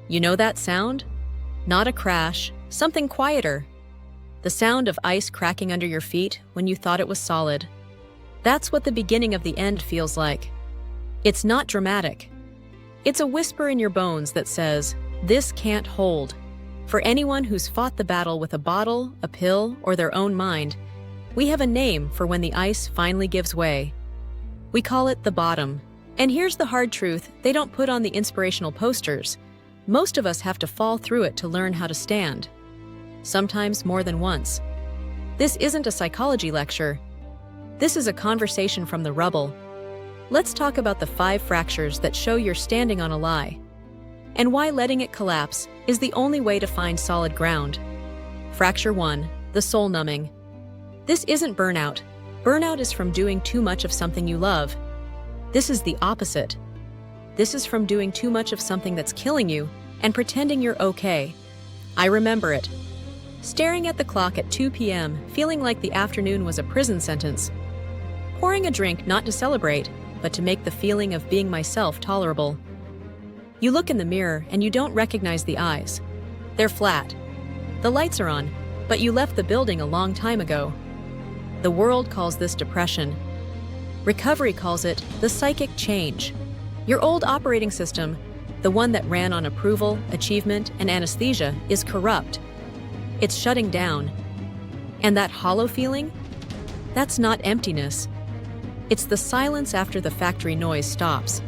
You know that sound? Not a crash, something quieter. The sound of ice cracking under your feet when you thought it was solid. That's what the beginning of the end feels like. It's not dramatic. It's a whisper in your bones that says, "This can't hold." For anyone who's fought the battle with a bottle, a pill, or their own mind, we have a name for when the ice finally gives way. We call it the bottom. And here's the hard truth they don't put on the inspirational posters. Most of us have to fall through it to learn how to stand. Sometimes more than once. This isn't a psychology lecture. This is a conversation from the rubble. Let's talk about the 5 fractures that show you're standing on a lie, and why letting it collapse is the only way to find solid ground. Fracture 1, the soul-numbing. This isn't burnout. Burnout is from doing too much of something you love. This is the opposite. This is from doing too much of something that's killing you and pretending you're okay. I remember it. Staring at the clock at 2 p.m., feeling like the afternoon was a prison sentence. Pouring a drink not to celebrate, but to make the feeling of being myself tolerable. You look in the mirror and you don't recognize the eyes. They're flat. The lights are on, but you left the building a long time ago. The world calls this depression. Recovery calls it the psychic change. Your old operating system, the one that ran on approval, achievement, and anesthesia, is corrupt. It's shutting down. And that hollow feeling? That's not emptiness. It's the silence after the factory noise stops.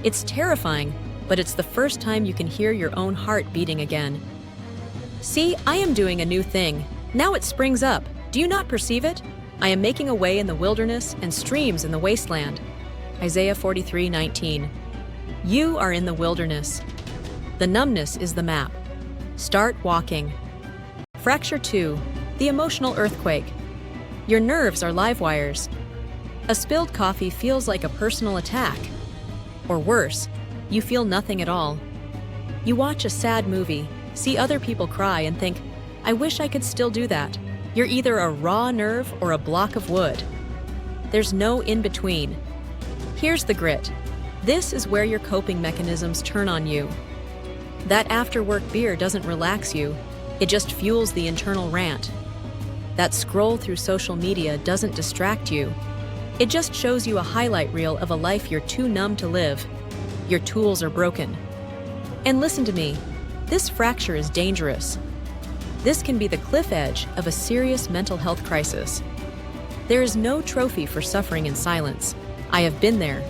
It's terrifying, but it's the first time you can hear your own heart beating again. See, I am doing a new thing. Now it springs up. Do you not perceive it? I am making a way in the wilderness and streams in the wasteland. Isaiah 43:19. You are in the wilderness. The numbness is the map. Start walking. Fracture 2, the emotional earthquake. Your nerves are live wires. A spilled coffee feels like a personal attack. Or worse, you feel nothing at all. You watch a sad movie, see other people cry, and think, I wish I could still do that. You're either a raw nerve or a block of wood. There's no in-between. Here's the grit. This is where your coping mechanisms turn on you. That after-work beer doesn't relax you. It just fuels the internal rant. That scroll through social media doesn't distract you. It just shows you a highlight reel of a life you're too numb to live. Your tools are broken. And listen to me, this fracture is dangerous. This can be the cliff edge of a serious mental health crisis. There is no trophy for suffering in silence. I have been there.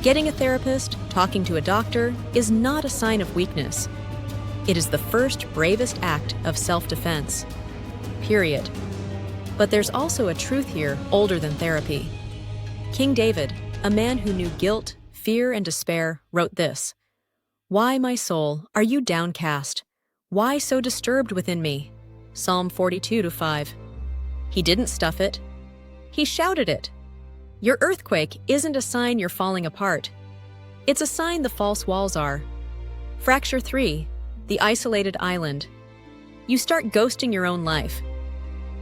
Getting a therapist, talking to a doctor, is not a sign of weakness. It is the first bravest act of self-defense. Period. But there's also a truth here older than therapy. King David, a man who knew guilt, fear, and despair, wrote this: "Why, my soul, are you downcast? Why so disturbed within me?" Psalm 42:5. He didn't stuff it. He shouted it. Your earthquake isn't a sign you're falling apart. It's a sign the false walls are. Fracture 3, the isolated island. You start ghosting your own life.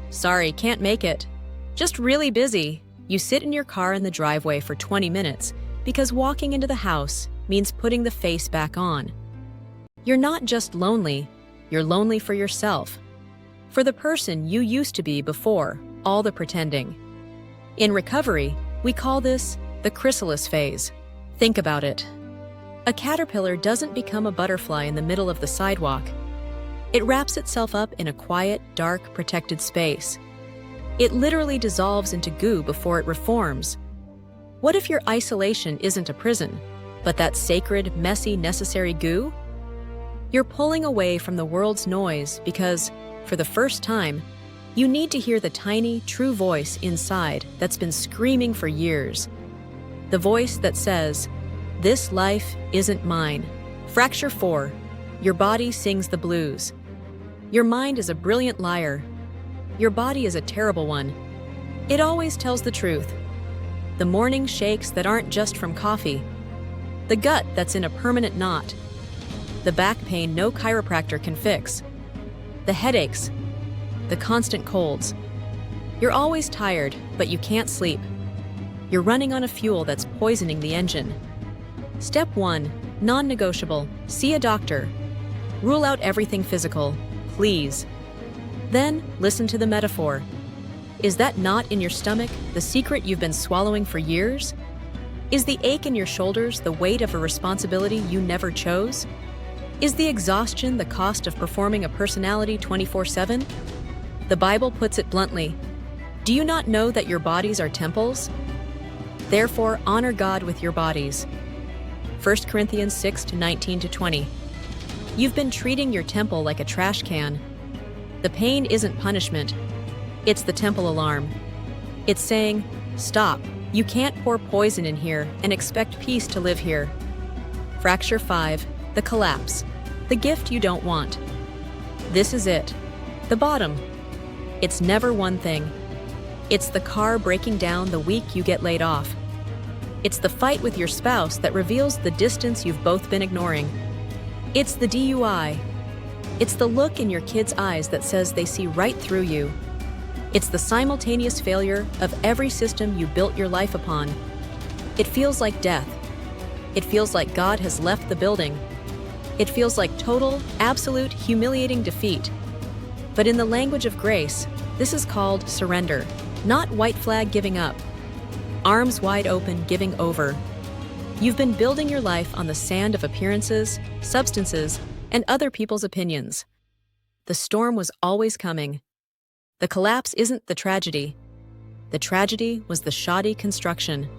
Sorry, can't make it. Just really busy. You sit in your car in the driveway for 20 minutes because walking into the house means putting the face back on. You're not just lonely, you're lonely for yourself. For the person you used to be before all the pretending. In recovery, we call this the chrysalis phase. Think about it. A caterpillar doesn't become a butterfly in the middle of the sidewalk. It wraps itself up in a quiet, dark, protected space. It literally dissolves into goo before it reforms. What if your isolation isn't a prison, but that sacred, messy, necessary goo? You're pulling away from the world's noise because, for the first time, you need to hear the tiny, true voice inside that's been screaming for years. The voice that says, "This life isn't mine." Fracture 4. Your body sings the blues. Your mind is a brilliant liar. Your body is a terrible one. It always tells the truth. The morning shakes that aren't just from coffee. The gut that's in a permanent knot. The back pain no chiropractor can fix. The headaches. The constant colds. You're always tired, but you can't sleep. You're running on a fuel that's poisoning the engine. Step 1. Non-negotiable. See a doctor. Rule out everything physical, please. Then, listen to the metaphor. Is that knot in your stomach the secret you've been swallowing for years? Is the ache in your shoulders the weight of a responsibility you never chose? Is the exhaustion the cost of performing a personality 24/7? The Bible puts it bluntly. Do you not know that your bodies are temples? Therefore, honor God with your bodies. 1 Corinthians 6:19-20. You've been treating your temple like a trash can. The pain isn't punishment. It's the temple alarm. It's saying, stop. You can't pour poison in here and expect peace to live here. Fracture 5. The collapse. The gift you don't want. This is it. The bottom. It's never one thing. It's the car breaking down the week you get laid off. It's the fight with your spouse that reveals the distance you've both been ignoring. It's the DUI. It's the look in your kids' eyes that says they see right through you. It's the simultaneous failure of every system you built your life upon. It feels like death. It feels like God has left the building. It feels like total, absolute, humiliating defeat. But in the language of grace, this is called surrender, not white flag giving up. Arms wide open, giving over. You've been building your life on the sand of appearances, substances, and other people's opinions. The storm was always coming. The collapse isn't the tragedy. The tragedy was the shoddy construction.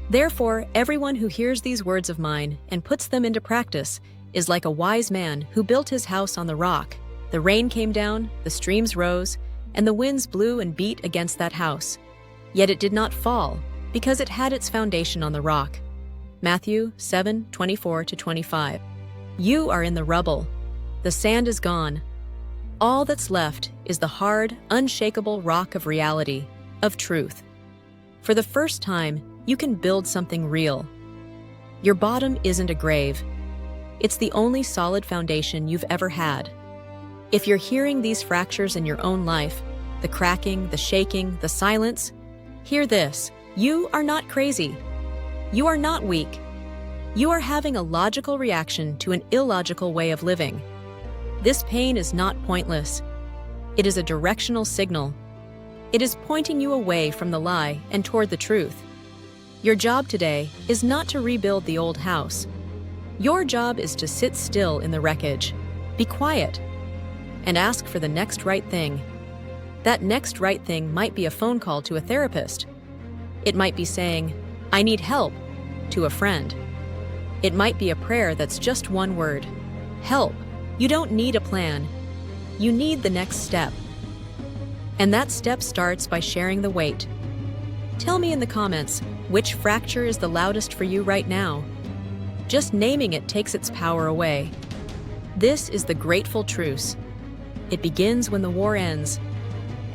Therefore, everyone who hears these words of mine and puts them into practice is like a wise man who built his house on the rock. The rain came down, the streams rose, and the winds blew and beat against that house. Yet it did not fall, because it had its foundation on the rock. Matthew 7:24-25. You are in the rubble. The sand is gone. All that's left is the hard, unshakable rock of reality, of truth. For the first time, you can build something real. Your bottom isn't a grave. It's the only solid foundation you've ever had. If you're hearing these fractures in your own life, the cracking, the shaking, the silence, hear this. You are not crazy. You are not weak. You are having a logical reaction to an illogical way of living. This pain is not pointless. It is a directional signal. It is pointing you away from the lie and toward the truth. Your job today is not to rebuild the old house. Your job is to sit still in the wreckage, be quiet, and ask for the next right thing. That next right thing might be a phone call to a therapist. It might be saying, I need help, to a friend. It might be a prayer that's just one word, help. You don't need a plan. You need the next step. And that step starts by sharing the weight. Tell me in the comments, which fracture is the loudest for you right now? Just naming it takes its power away. This is the Grateful Truce. It begins when the war ends,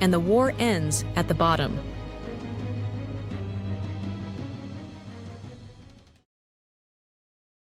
and the war ends at the bottom.